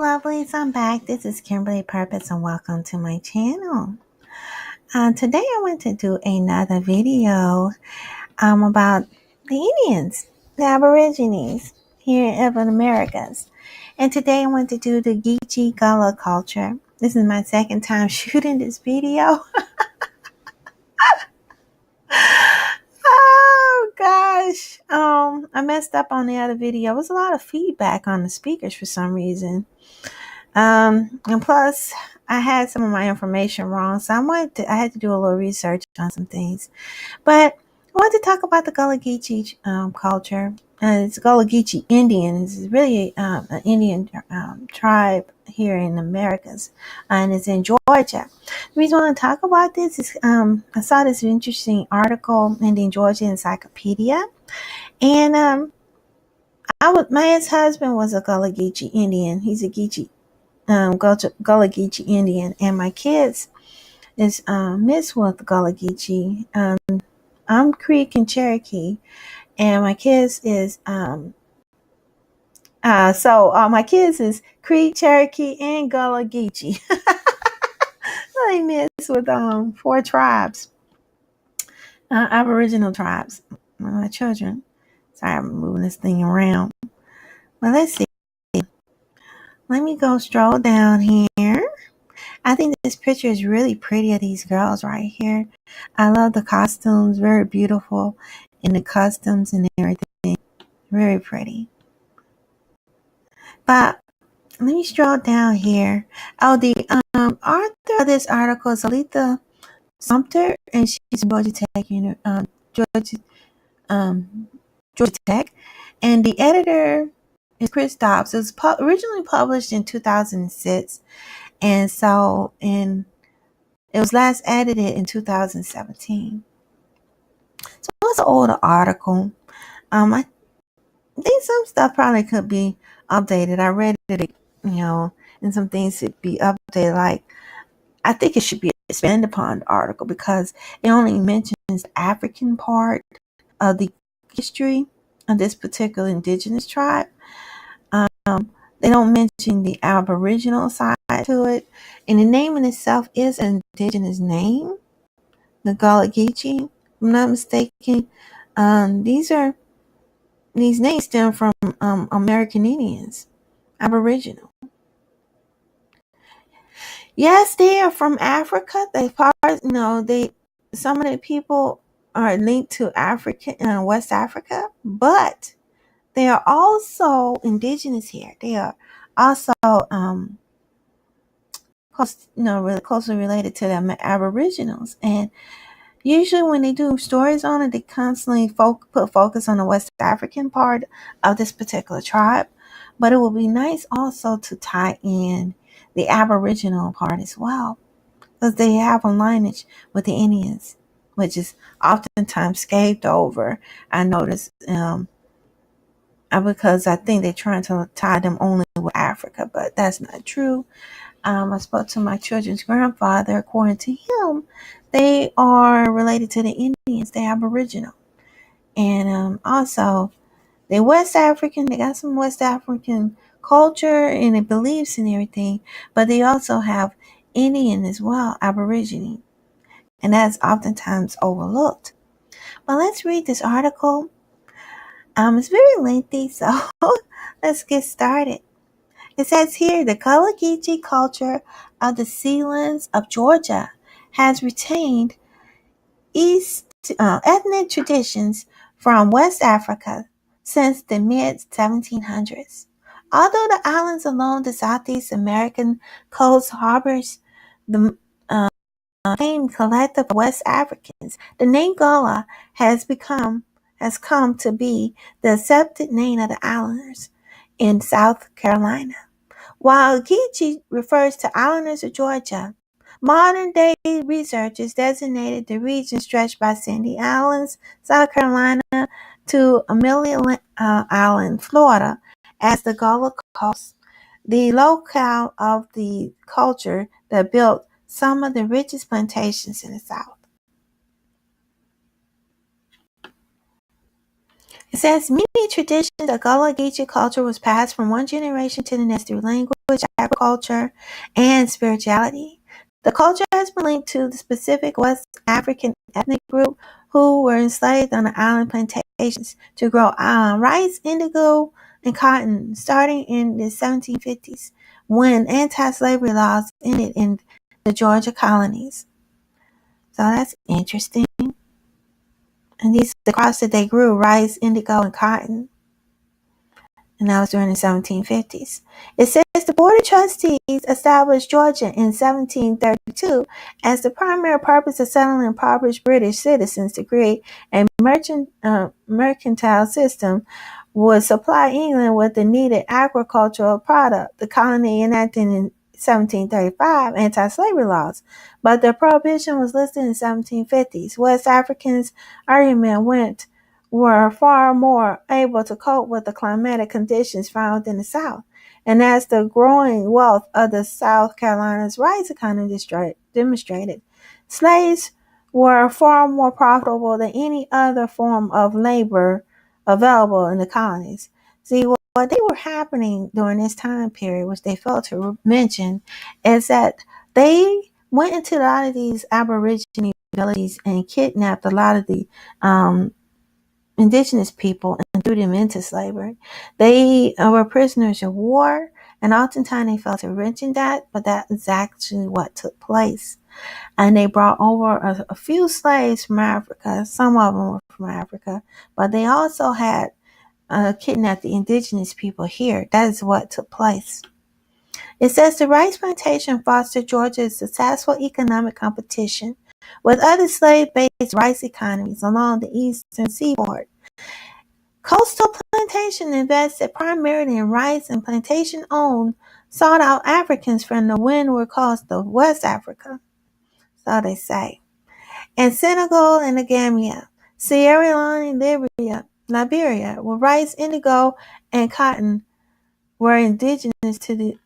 lovelies, I'm back. This is Kimberly Purpose and welcome to my channel. Today I want to do another video about the Indians, the Aborigines here in the Americas. And today I want to do the Geechee Gullah culture. This is my second time shooting this video. Oh gosh. I messed up on the other video. There was a lot of feedback on the speakers for some reason. And plus I had some of my information wrong, so I had to do a little research on some things. But I want to talk about the Gullah Geechee culture. It's Gullah Geechee Indians. It's really an Indian tribe here in the Americas, and it's in Georgia. The reason I want to talk about this is I saw this interesting article in the Georgia Encyclopedia, and my ex-husband was a Gullah Geechee Indian. He's a Geechee, Gullah Geechee Indian, and my kids is mixed with Gullah Geechee. I'm Creek and Cherokee, and my kids is my kids is Creek, Cherokee, and Gullah Geechee. They mix with 4 tribes, Aboriginal tribes. My children. Sorry, I'm moving this thing around. Well, let's see. Let me go stroll down here. I think this picture is really pretty of these girls right here. I love the costumes, very beautiful, and the customs and everything, very pretty. But let me stroll down here. Oh, the author of this article is Alita Sumter, and she's Georgia Tech, Georgia Tech, and the editor is Chris Dobbs. It was originally published in 2006, and it was last edited in 2017. So it's an older article. I think some stuff probably could be updated. I read it, and some things should be updated. Like, I think it should be expanded upon the article because it only mentions the African part of the history of this particular indigenous tribe. They don't mention the Aboriginal side to it. And the name in itself is an indigenous name, the Gullah Geechee, if I'm not mistaken. These names stem from American Indians, Aboriginal. Yes, they are from Africa. Some of the people are linked to Africa, West Africa, but they are also indigenous here. They are also really closely related to the Aboriginals. And usually when they do stories on it, they constantly put focus on the West African part of this particular tribe. But it would be nice also to tie in the Aboriginal part as well, because they have a lineage with the Indians, which is oftentimes scathed over. I noticed because I think they're trying to tie them only with Africa, but that's not true. I spoke to my children's grandfather. According to him, they are related to the Indians, the Aboriginal. And also, they're West African. They got some West African culture and their beliefs and everything, but they also have Indian as well, Aborigine. And that's oftentimes overlooked. But let's read this article. It's very lengthy, so let's get started. It says here, the Gullah Geechee culture of the Sealands of Georgia has retained ethnic traditions from West Africa since the mid-1700s. Although the islands along the Southeast American coast harbors the name collective of West Africans, the name Gullah has come to be the accepted name of the islanders in South Carolina. While Geechee refers to islanders of Georgia, modern-day researchers designated the region stretched by Sandy Islands, South Carolina, to Amelia Island, Florida, as the Gullah Coast, the locale of the culture that built some of the richest plantations in the South. It says many traditions of Gullah Geechee culture was passed from one generation to the next through language, language, agriculture, and spirituality. The culture has been linked to the specific West African ethnic group who were enslaved on the island plantations to grow rice, indigo, and cotton starting in the 1750s when anti-slavery laws ended in the Georgia colonies. So that's interesting. And the crops that they grew, rice, indigo, and cotton. And that was during the 1750s. It says the Board of Trustees established Georgia in 1732 as the primary purpose of settling impoverished British citizens to create a mercantile system would supply England with the needed agricultural product. The colony enacted in 1735 anti-slavery laws, but the prohibition was listed in the 1750s. West Africans' argument were far more able to cope with the climatic conditions found in the South. And as the growing wealth of the South Carolina's rice economy demonstrated, slaves were far more profitable than any other form of labor available in the colonies. See, what they were happening during this time period, which they failed to mention, is that they went into a lot of these Aborigine villages and kidnapped a lot of the indigenous people and threw them into slavery. They were prisoners of war, and oftentimes they felt to mention that, but that is actually what took place. And they brought over a few slaves from Africa. Some of them were from Africa, but they also had kidnapped the indigenous people here. That is what took place. It says the rice plantation fostered Georgia's successful economic competition with other slave-based rice economies along the eastern seaboard. Coastal plantation invested primarily in rice, and plantation-owned sought-out Africans from the windward coast of West Africa, so they say, and Senegal and the Gambia, Sierra Leone and Liberia, where rice, indigo, and cotton were indigenous to the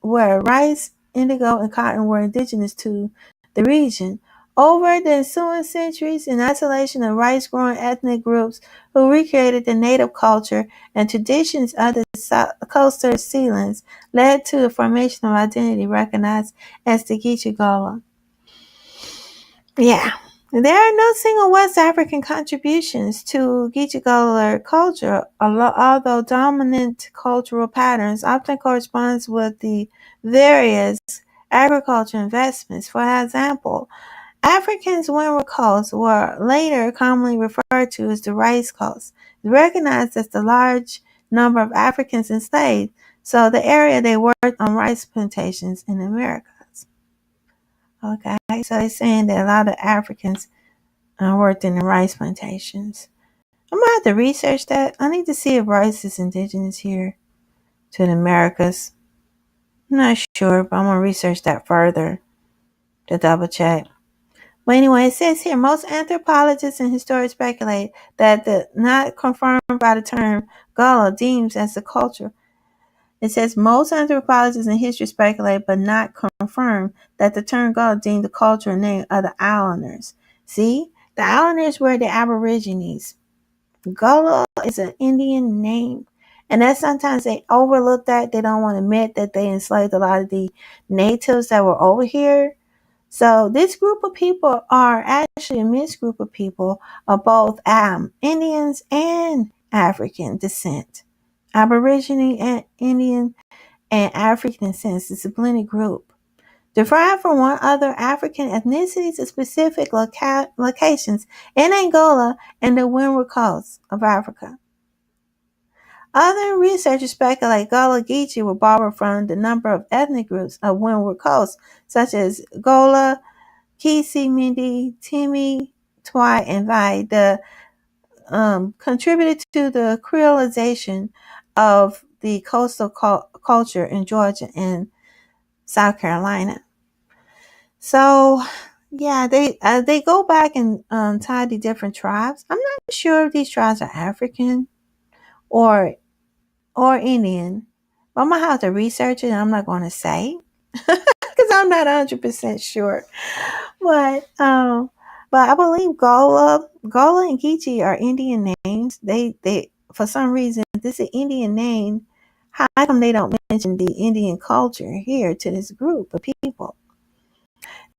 region. Over the ensuing centuries, in isolation of rice-growing ethnic groups who recreated the native culture and traditions of the coastal sealands led to the formation of identity recognized as the Geechee Gullah. Yeah. There are no single West African contributions to Geechee Gullah culture, although dominant cultural patterns often corresponds with the various agricultural investments. For example, Africans' windward coasts were later commonly referred to as the Rice Coast, recognized as the large number of Africans enslaved, so the area they worked on rice plantations in the Americas. Okay, so they're saying that a lot of Africans worked in the rice plantations. I'm going to have to research that. I need to see if rice is indigenous here to the Americas. I'm not sure, but I'm going to research that further to double check. But anyway, it says here, most anthropologists and historians speculate that the not confirmed by the term Gullah deems as the culture. It says most anthropologists and history speculate, but not confirm, that the term Gullah deemed the cultural name of the islanders. See, the islanders were the Aborigines. Gullah is an Indian name. And that sometimes they overlook that. They don't want to admit that they enslaved a lot of the natives that were over here. So this group of people are actually a mixed group of people of both Indians and African descent. Aborigine and Indian and African descent is a blended group. Derived from one other African ethnicities of specific locations in Angola and the windward coast of Africa. Other researchers speculate Gullah Geechee were borrowed from the number of ethnic groups of windward coast, such as Gullah, Geechee, Mindi, Timi, Twi, and Vai, that contributed to the creolization of the coastal culture in Georgia and South Carolina. So, yeah, they go back and tie the different tribes. I'm not sure if these tribes are African or Indian. But I'm gonna have to research it. And I'm not going to say because I'm not 100% sure. But I believe Gullah and Geechee are Indian names. They for some reason this is an Indian name. How come they don't mention the Indian culture here to this group of people?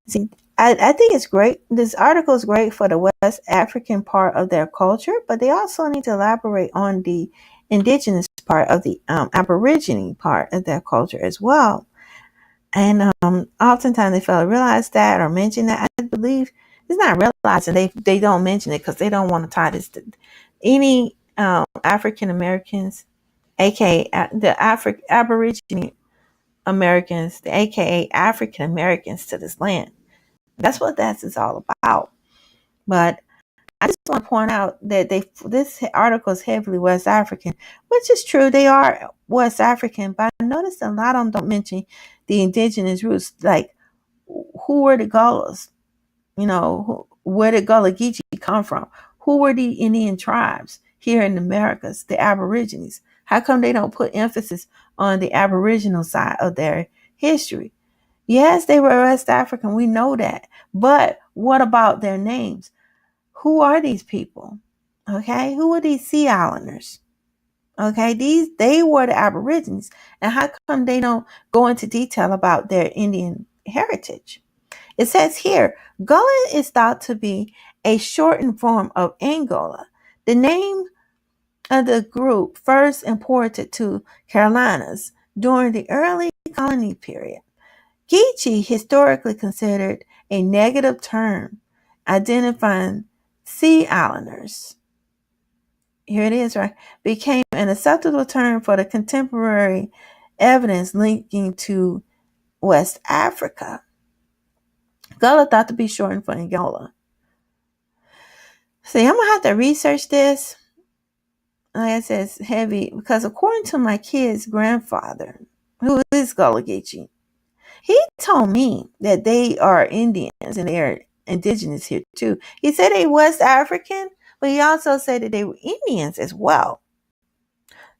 See, I think it's great. This article is great for the West African part of their culture, but they also need to elaborate on the indigenous part of the Aborigine part of their culture as well. And oftentimes they fail to realize that or mention that. I believe it's not realizing they don't mention it because they don't want to tie this to any African Americans, aka the Aborigine Americans, the aka African Americans to this land. That's what that is all about. But I just want to point out that this article is heavily West African, which is true. They are West African, but I noticed a lot of them don't mention the indigenous roots, like who were the Gullahs? Where did Gullah Geechee come from? Who were the Indian tribes here in the Americas, the Aborigines? How come they don't put emphasis on the Aboriginal side of their history? Yes, they were West African. We know that. But what about their names? Who are these people? Okay. Who are these Sea Islanders? Okay. They were the Aborigines. And how come they don't go into detail about their Indian heritage? It says here, Gullah is thought to be a shortened form of Angola. The name of the group first imported to Carolinas during the early colony period. Geechee, historically considered a negative term, identifying Sea Islanders. Here it is, right? Became an acceptable term for the contemporary evidence linking to West Africa. Gullah thought to be shortened for Angola. See, I'm going to have to research this. Like I said, it's heavy because according to my kid's grandfather, who is Gullah Geechee, he told me that they are Indians and they are indigenous here too. He said they West African, but he also said that they were Indians as well.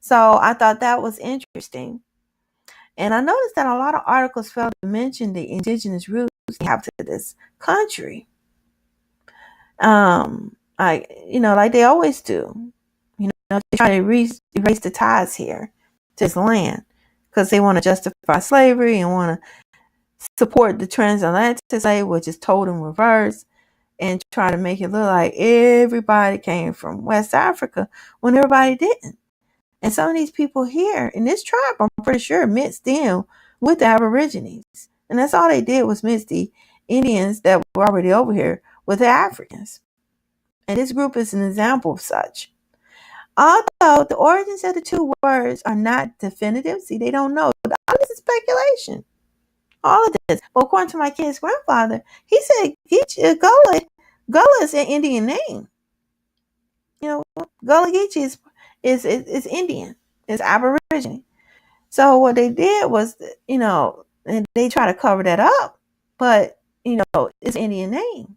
So I thought that was interesting. And I noticed that a lot of articles fail to mention the indigenous roots they have to this country. Like they always do. They try to erase the ties here to this land because they want to justify slavery and want to support the transatlantic slave, which is told in reverse, and try to make it look like everybody came from West Africa when everybody didn't. And some of these people here in this tribe, I'm pretty sure, mixed in with the Aborigines. And that's all they did was mix the Indians that were already over here with the Africans. And this group is an example of such. Although the origins of the two words are not definitive, see, they don't know. All this is speculation. All of this. But according to my kid's grandfather, he said Gullah is an Indian name. Gullah Geechee is Indian. It's Aborigine. So what they did was, and they try to cover that up, but, it's an Indian name.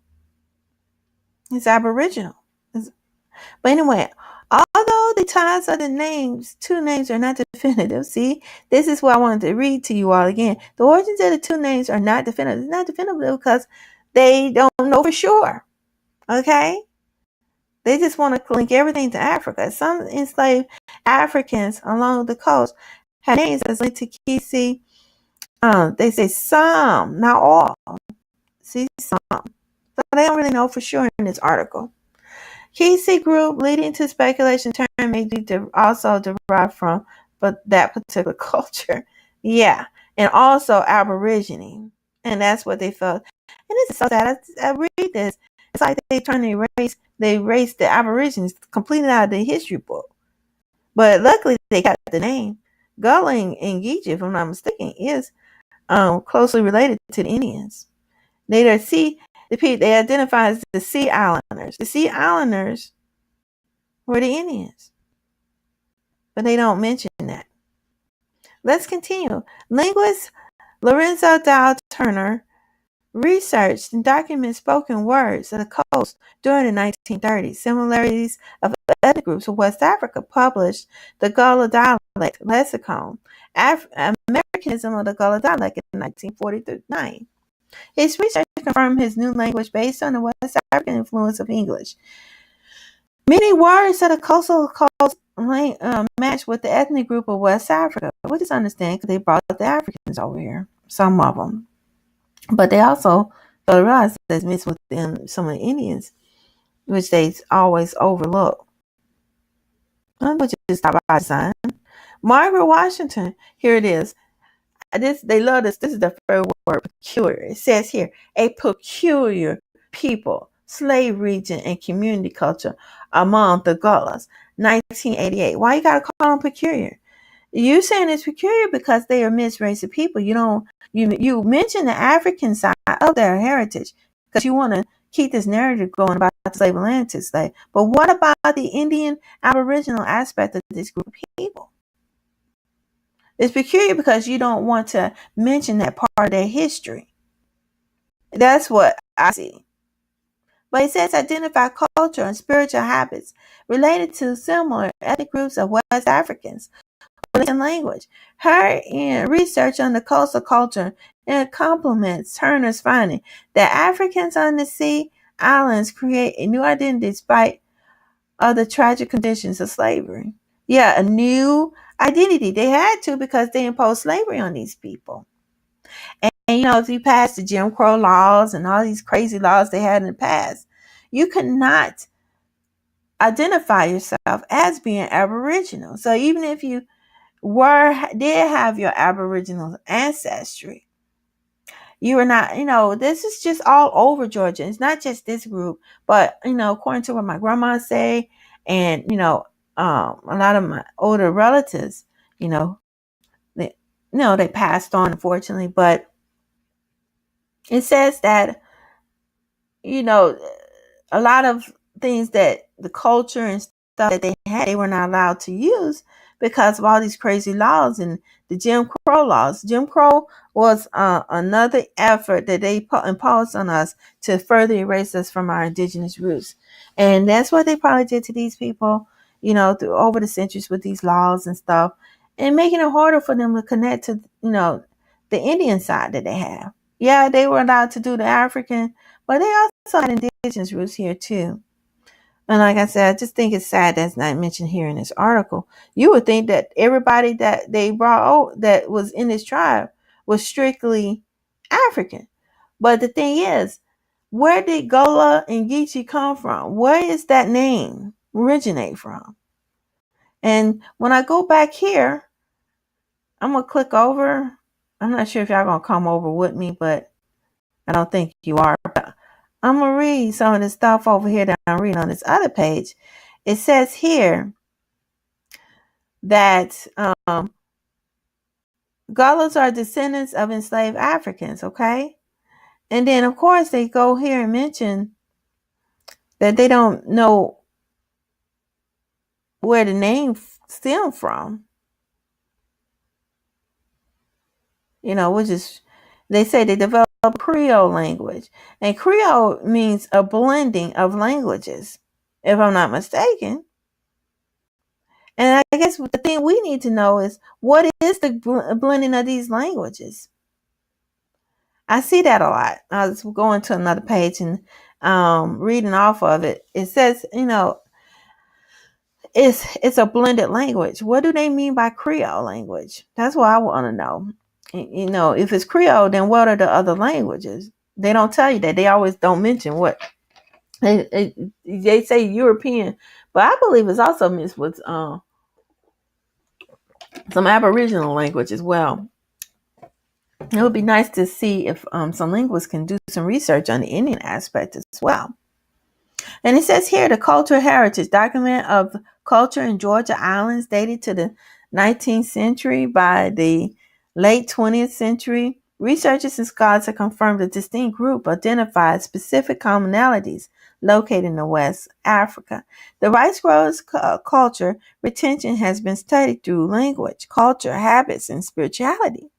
It's Aboriginal. But anyway, although the ties of the two names are not definitive, see, this is what I wanted to read to you all again. The origins of the two names are not definitive. It's not definitive because they don't know for sure. Okay? They just want to link everything to Africa. Some enslaved Africans along the coast had names that's linked to Geechee. They say some, not all. See, some. So they don't really know for sure in this article. Geechee group leading to speculation term may be also derived from that particular culture. Yeah. And also Aborigine. And that's what they felt. And this is so sad. I read this. It's like they're trying to erase the Aborigines completely out of the history book. But luckily they got the name. Gullah and Geechee, if I'm not mistaken, is closely related to the Indians. They identify as the Sea Islanders. The Sea Islanders were the Indians. But they don't mention that. Let's continue. Linguist Lorenzo Dow Turner researched and documented spoken words of the coast during the 1930s. Similarities of other groups of West Africa published the Gullah dialect lexicon, Americanism of the Gullah dialect in 1949. His research confirmed his new language based on the West African influence of English. Many words of the coastal coast match with the ethnic group of West Africa, which is understandable because they brought the Africans over here, some of them. But they also realized that it's mixed with them, some of the Indians, which they always overlook. Which is by design. Margaret Washington, here it is. They love this. This is the first word, peculiar. It says here, a peculiar people, slave region, and community culture among the Gullahs, 1988. Why you gotta call them peculiar? You saying it's peculiar because they are mixed race of people. You mention the African side of their heritage because you want to keep this narrative going about slave land to slave. But what about the Indian Aboriginal aspect of this group of people? It's peculiar because you don't want to mention that part of their history. That's what I see. But it says identify culture and spiritual habits related to similar ethnic groups of West Africans and language. Her research on the coastal culture and complements Turner's finding that Africans on the sea islands create a new identity despite the tragic conditions of slavery. Yeah, a new identity. They had to because they imposed slavery on these people. And if you pass the Jim Crow laws and all these crazy laws they had in the past, you could not identify yourself as being Aboriginal. So even if you did have your Aboriginal ancestry, you were not, this is just all over Georgia. It's not just this group, but, according to what my grandma say, and, a lot of my older relatives, they passed on, unfortunately, but it says that, a lot of things that the culture and stuff that they had, they were not allowed to use because of all these crazy laws and the Jim Crow laws. Jim Crow was another effort that they imposed on us to further erase us from our indigenous roots. And that's what they probably did to these people, through over the centuries with these laws and stuff, and making it harder for them to connect to, the Indian side that they have. Yeah, they were allowed to do the African, but they also had indigenous roots here too. And like I said, I just think it's sad that's not mentioned here in this article. You would think that everybody that they brought out that was in this tribe was strictly African. But the thing is, where did Gullah and Geechee come from? Where is that name originate from? And when I go back here, I'm going to click over. I'm not sure if y'all going to come over with me, but I don't think you are. But I'm going to read some of the stuff over here that I'm reading on this other page. It says here that Gullahs are descendants of enslaved Africans, okay? And then, of course, they go here and mention that they don't know where the name stemmed from. Which is, they say they developed Creole language. And Creole means a blending of languages, if I'm not mistaken. And I guess the thing we need to know is, what is the blending of these languages? I see that a lot. I was going to another page and reading off of it. It says, it's a blended language. What do they mean by Creole language? That's what I want to know. If it's Creole, then what are the other languages? They don't tell you that. They always don't mention what. They say European, but I believe it's also mixed with some Aboriginal language as well. It would be nice to see if some linguists can do some research on the Indian aspect as well. And it says here, the cultural heritage document of culture in Georgia islands dated to the 19th century. By the late 20th century, researchers and scholars have confirmed a distinct group identified specific commonalities located in the West Africa. The rice growers' culture retention has been studied through language, culture, habits, and spirituality.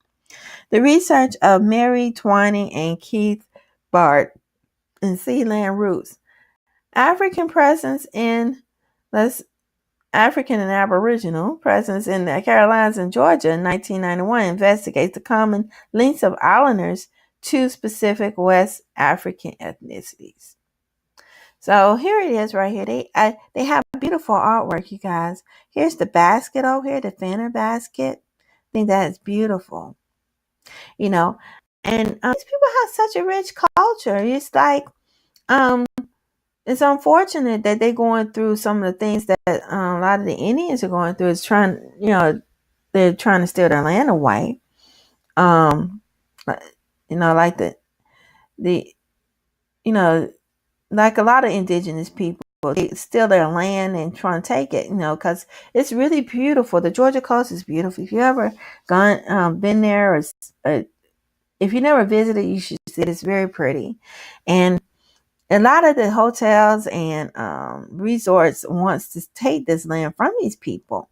The research of Mary Twining and Keith Bart in Sealand Roots, African and Aboriginal presence in the Carolinas and Georgia in 1991 investigates the common links of islanders to specific West African ethnicities. So here it is right here. They have beautiful artwork, you guys. Here's the basket over here, the Fanner basket. I think that is beautiful, you know. And these people have such a rich culture. It's like, um, it's unfortunate that they're going through some of the things that a lot of the Indians are going through. Is trying, they're trying to steal their land away. Um, like the you know like a lot of indigenous people, they steal their land and try to take it, because it's really beautiful. The Georgia coast is beautiful. If you ever been there, or if you never visited, you should see it. It's very pretty. And a lot of the hotels and resorts wants to take this land from these people,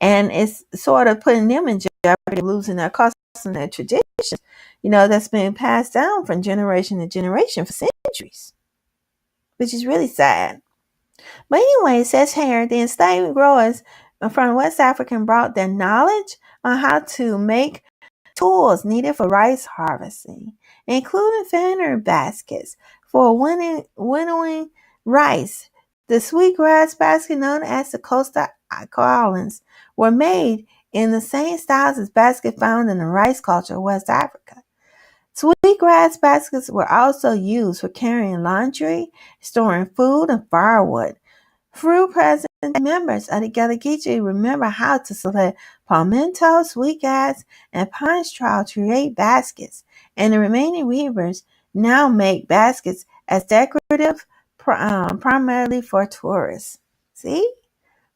and it's sort of putting them in jeopardy of losing their customs and their traditions, that's been passed down from generation to generation for centuries, which is really sad. But anyway, it says here, the enslaved growers from West Africa brought their knowledge on how to make tools needed for rice harvesting, including fanner baskets for winnowing rice. The sweetgrass basket, known as the Costa Islands, were made in the same styles as baskets found in the rice culture of West Africa. Sweetgrass baskets were also used for carrying laundry, storing food, and firewood. Through present members of the Gullah Geechee remember how to select palmetto, sweetgrass, and pine straw to create baskets, and the remaining weavers now make baskets as decorative, primarily for tourists. See?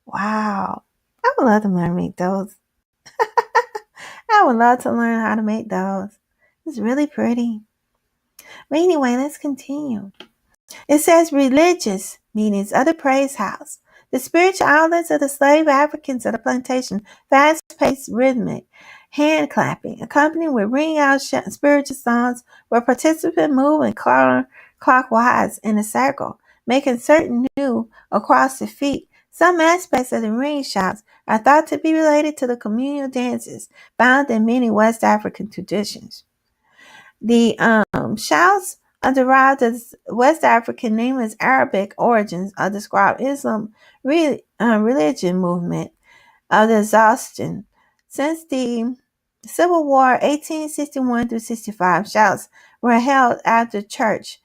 Wow. I would love to learn to make those. I would love to learn how to make those. It's really pretty. But anyway, let's continue. It says religious meanings of the praise house. The spiritual outlets of the slave Africans of the plantation, fast-paced rhythmic hand clapping, accompanied with ringing out spiritual songs where participants move and clockwise in a circle, making certain new across the feet. Some aspects of the ring shouts are thought to be related to the communal dances found in many West African traditions. The shouts are derived as West African, namely Arabic origins, are described Islam religion movement of the exhaustion. Since the Civil War 1861 through 65, shouts were held after church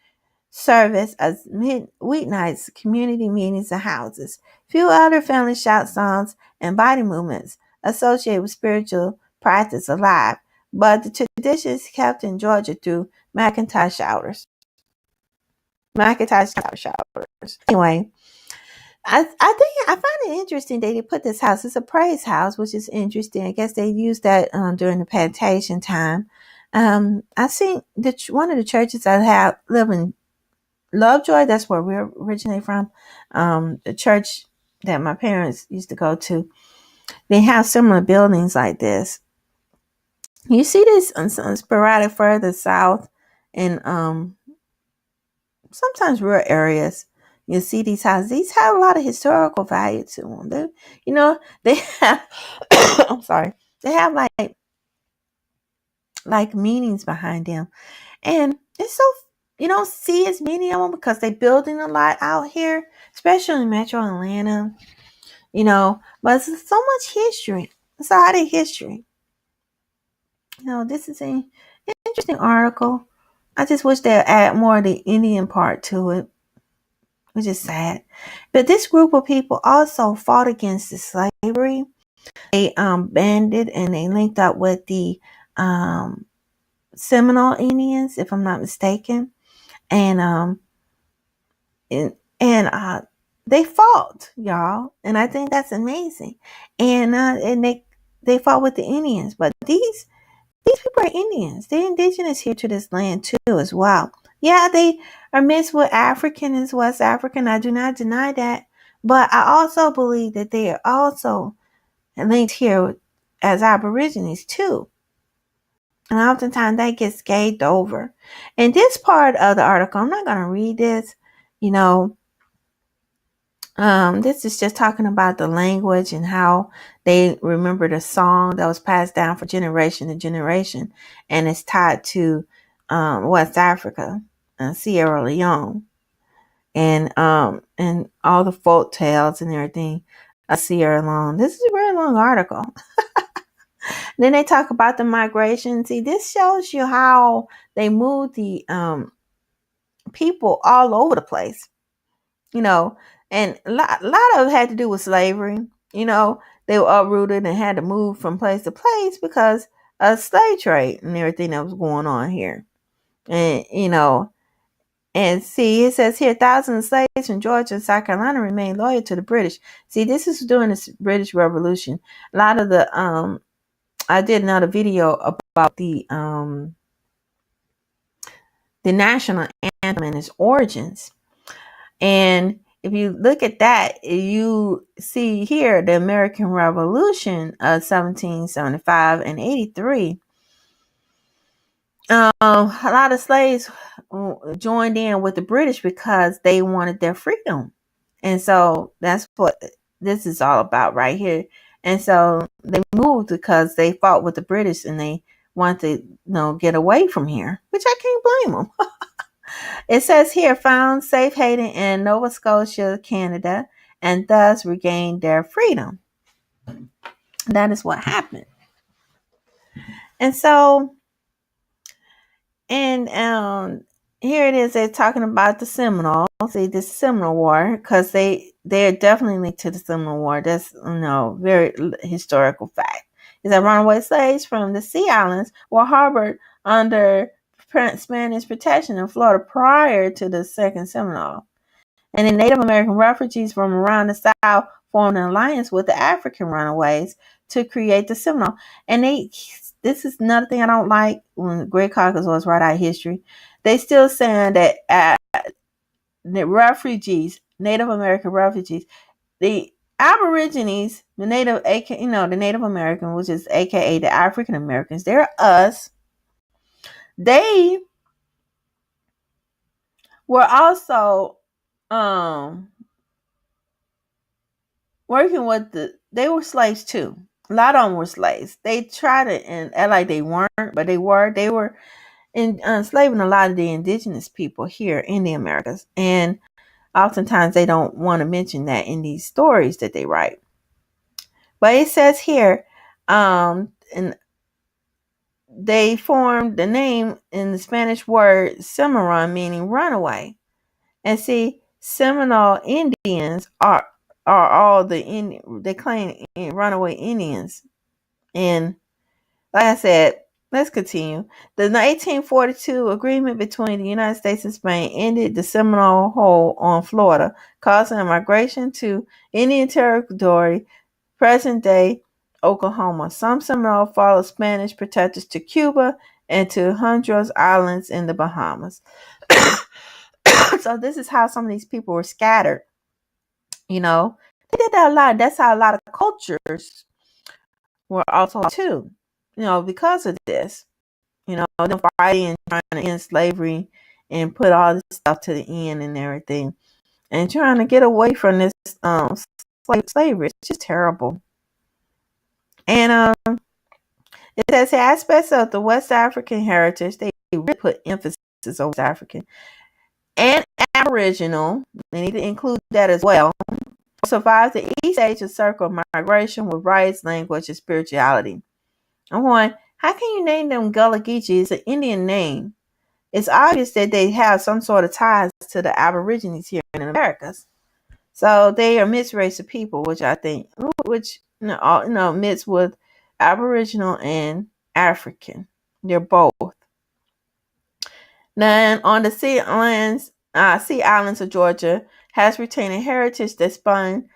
service as weeknights, community meetings, and houses. Few other family shout songs and body movements associated with spiritual practice alive, but the tradition is kept in Georgia through Macintosh shouters. Macintosh shouters. Anyway, I think I find it interesting that they put this house. It's a praise house, which is interesting. I guess they used that during the plantation time. I think one of the churches I have live in Lovejoy, that's where we're originally from. The church that my parents used to go to, they have similar buildings like this. You see this sporadic further south in sometimes rural areas. You see these houses. These have a lot of historical value to them. They have. I'm sorry. They have like meanings behind them, and it's so you don't see as many of them because they're building a lot out here, especially in Metro Atlanta. But it's so much history. It's a lot of history. This is an interesting article. I just wish they'd add more of the Indian part to it, which is sad. But this group of people also fought against the slavery. They banded and they linked up with the Seminole Indians, if I'm not mistaken, and they fought, y'all, and I think that's amazing. And they fought with the Indians, but these people are Indians. They're indigenous here to this land too, as well. Yeah, they are mixed with African as West African. I do not deny that, but I also believe that they are also linked here as Aborigines too. And oftentimes that gets gazed over. And this part of the article, I'm not going to read this. This is just talking about the language and how they remember the song that was passed down from generation to generation, and it's tied to West Africa and Sierra Leone. and all the folk tales and everything. I see her along. This is a very long article. Then they talk about the migration. See, this shows you how they move the people all over the place, you know, and a lot of it had to do with slavery. You know, they were uprooted and had to move from place to place because of slave trade and everything that was going on here. And, you know, and see, it says here, thousands of slaves from Georgia and South Carolina remained loyal to the British. See, this is during the British Revolution. A lot of the, I did another video about the national anthem and its origins. And if you look at that, you see here the American Revolution of 1775 and 83. A lot of slaves joined in with the British because they wanted their freedom. And so that's what this is all about right here. And so they moved because they fought with the British and they wanted to, get away from here, which I can't blame them. It says here, found safe haven in Nova Scotia, Canada, and thus regained their freedom. That is what happened. And so, and here it is, they're talking about the Seminole. See, this Seminole War, because they're definitely linked to the Seminole War. That's, very historical fact. Is that runaway slaves from the Sea Islands were harbored under Spanish protection in Florida prior to the Second Seminole. And then Native American refugees from around the South formed an alliance with the African runaways to create the Seminole. And this is another thing I don't like when Greg Caucus was write out history. They still saying that the refugees, Native American refugees, the Aborigines, the Native American, which is AKA the African Americans, they're us. They were also working with they were slaves too. A lot of them were slaves. They tried to and act like they weren't, but they were enslaving a lot of the indigenous people here in the Americas. And oftentimes they don't want to mention that in these stories that they write. But it says here, and they formed the name in the Spanish word Cimarron, meaning runaway. And see, Seminole Indians are all they claim runaway Indians. And like I said, let's continue. The 1842 agreement between the United States and Spain ended the Seminole hold on Florida, causing a migration to Indian Territory, present-day Oklahoma. Some Seminole followed Spanish protectors to Cuba and to Honduras Islands in the Bahamas. So this is how some of these people were scattered. They did that a lot. That's how a lot of cultures were also too. Because of this. Them fighting and trying to end slavery and put all this stuff to the end and everything, and trying to get away from this slavery. It's just terrible. And it says aspects of the West African heritage. They really put emphasis on West African and Aboriginal. They need to include that as well. Survived the East Asia circle of migration with rights, language, and spirituality. I'm going, how can you name them Gullah Geechee? It's an Indian name. It's obvious that they have some sort of ties to the Aborigines here in the Americas. So they are mixed race of people, which I think, mixed with Aboriginal and African. They're both. Then on the Sea Islands of Georgia has retained a heritage that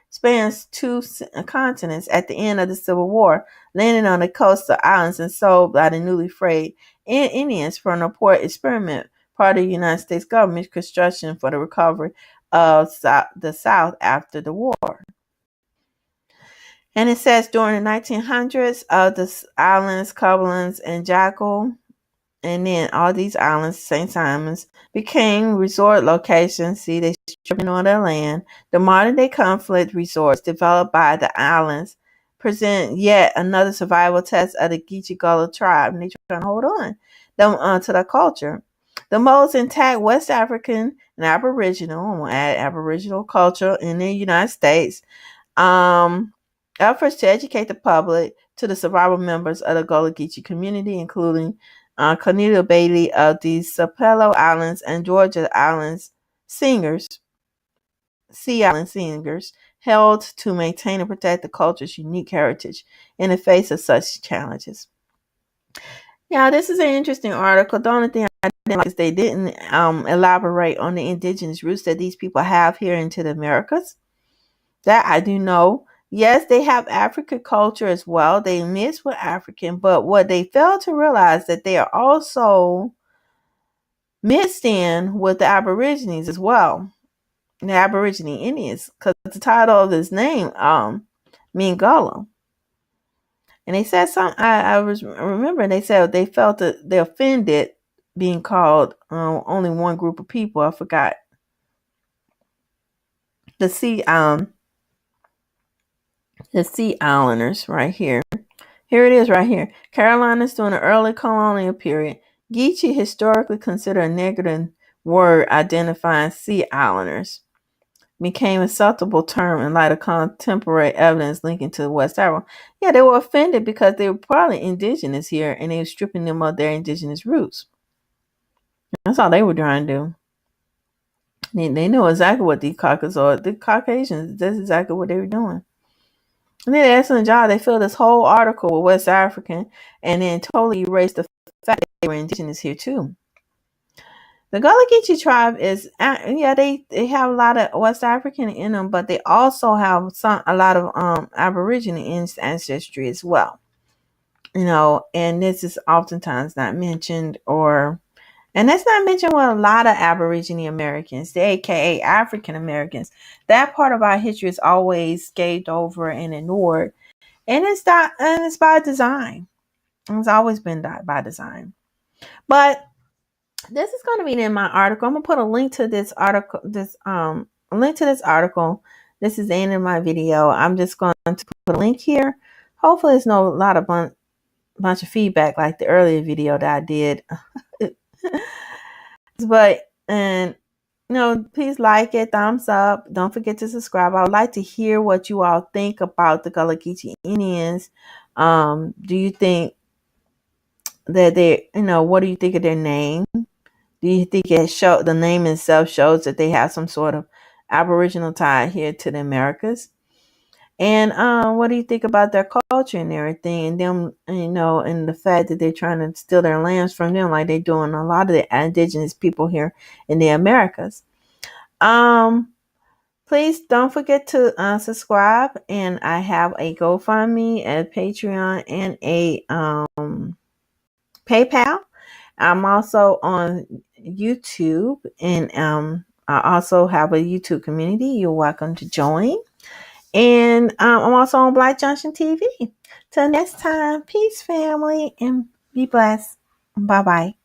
spans two continents at the end of the Civil War, landing on the coastal islands and sold by the newly freed Indians for an important experiment, part of the United States government's construction for the recovery of the South after the war. And it says during the 1900s, the islands, Cumberlands, and Jackal, and then all these islands, St. Simon's, became resort locations. See, they stripping on their land. The modern-day conflict resorts developed by the islands present yet another survival test of the Geechee Gullah tribe. And they're trying to hold on to their culture. The most intact West African and Aboriginal, I'm gonna add Aboriginal culture in the United States. Um, Efforts to educate the public to the survival members of the Gullah Geechee community, including Cornelia Bailey of the Sapelo Islands and Georgia Islands singers, Sea Island singers, held to maintain and protect the culture's unique heritage in the face of such challenges. Yeah, this is an interesting article. The only thing I didn't like is they didn't elaborate on the indigenous roots that these people have here into the Americas. That I do know. Yes, they have African culture as well. They mix with African, but what they fail to realize that they are also mixed in with the Aborigines as well, the Aborigine Indians, because the title of his name mean Gullah. And they said something. I was remembering they said they felt that they offended being called only one group of people. I forgot the Sea Islanders right here. Here it is right here. Carolinas during the early colonial period. Geechee historically considered a negative word identifying Sea Islanders. Became a acceptable term in light of contemporary evidence linking to West Africa. Yeah, they were offended because they were probably indigenous here and they were stripping them of their indigenous roots. That's all they were trying to do. They knew exactly what the Caucasians, that's exactly what they were doing. And they did an excellent job. They filled this whole article with West African and then totally erased the fact that they were indigenous here too. The Gullah Geechee tribe is, they have a lot of West African in them, but they also have a lot of Aboriginal ancestry as well. And this is oftentimes not mentioned, and that's not mentioned with a lot of Aboriginal Americans, the AKA African Americans. That part of our history is always scathed over and ignored, and it's by design. It's always been by design, but. This is going to be in my article. I'm going to put a link to this article. A link to this article. This is the end of my video. I'm just going to put a link here. Hopefully, there's no lot of bunch of feedback like the earlier video that I did. Please like it, thumbs up. Don't forget to subscribe. I would like to hear what you all think about the Gullah Geechee Indians. Do you think that what do you think of their name? Do you think the name itself shows that they have some sort of Aboriginal tie here to the Americas? And what do you think about their culture and everything, and them, and the fact that they're trying to steal their lands from them, like they're doing a lot of the indigenous people here in the Americas? Please don't forget to subscribe, and I have a GoFundMe, a Patreon, and a PayPal. I'm also on YouTube, and I also have a YouTube community. You're welcome to join. And I'm also on Black Junction TV. Till next time, peace, family, and be blessed. Bye-bye.